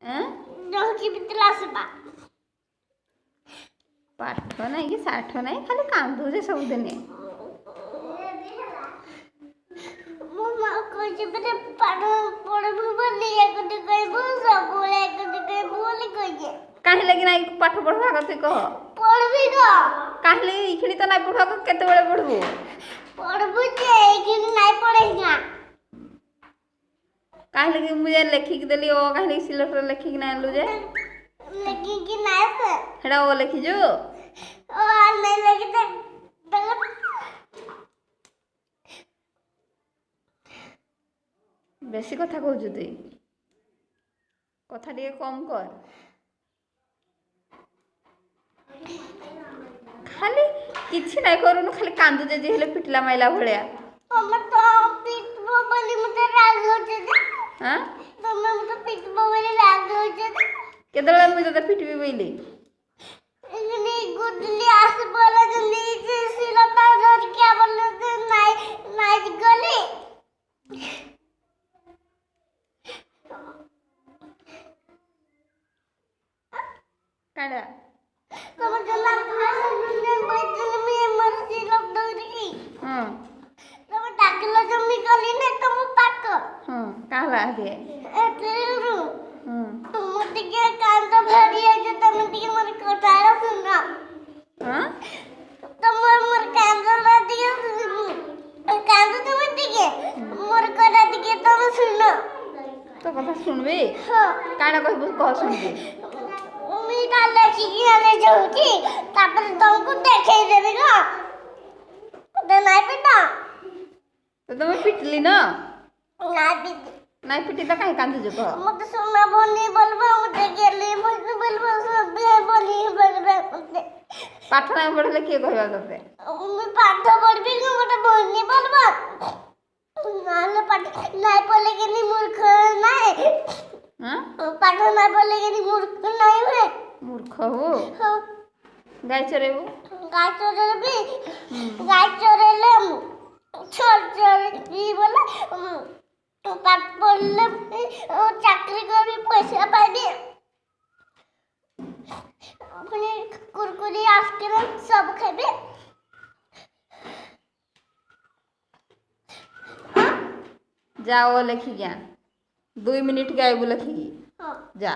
डोकी बितला आसबा पाठ नहीं कि साठ नहीं खाली कांदुजे सबदिन मम्मा कहे बेटे पाठ पढ़बू बोली एक दिन कहबू सब बोले एक दिन कहबू बोली कहे काहे लगी ना पाठ पढ़वा कते कह पढ़बी ग काहे लगी इखणी तो ना पढ़वा केते बेले पढ़बू पढ़बू जे इखणी नहीं पढ़ेगा काहे लगी मुझे लिखिक देली ओ काहे लगी सिलेक्टर लिखिक ना आनलु जे लेकिन कि नहीं से हेडा ओ लिखि जो ओ नहीं लगी तो बेसी कथा कहू तुई कथा टे कम कर खाली किछि नहीं करूनु खाली कांदु जे हेले पिटला माइला भलिया हम तो पिटबो बोली मते राग होचे हां तुम तो पिटबो बोली राग होचे केदला मुई तो पिटबी बोली इगनी गुडली आस बोला जल्दी से सिलता धर क्या बोले तो नाइट गली काडा तुम जला भाषण में बैठल में मर्जी लोग दौड़ी हां तुम डाकलो जमी गली ने तुम पाक हां काला दे एतरू हां तुम टिके कांद भरी है जो तुम टिके मोर कोठारा सुना हां तुम मोर कांद ला दियो कांद तुम टिके मोर कोठा टिके तुम सुनो तो कथा सुनबे हां काडा कहबो कह सुनबे मीठा लेके आने जाऊंगी तापर तुमको देखे देबे ग तो नहीं पिटा तो तुम पिटली ना नहीं पिटी नहीं पिटी तो काहे कांदु जो कह मत सुना बोली बोलबो मत गेली मत बोलबो सब बोली बोलबे मत पाठ नहीं पढ़ले के कहबा तते मैं पाठ पढ़बी ग मत बोलनी बोलबो नाले पाठ नहीं पढ़ले के नहीं मूर्ख नहीं हां पाठ नहीं पढ़ले के नहीं मूर्ख नहीं हुए मूर्ख हो गाय चरेबू गाय चोरेले छोड़ बोला पाठ पढ़ले चाकरी कर पैसा पाइबे अपने कुरकुरी आइसक्रीम सब खाइबे जाओ लिखी गया 2 मिनट गायबू लिखी जा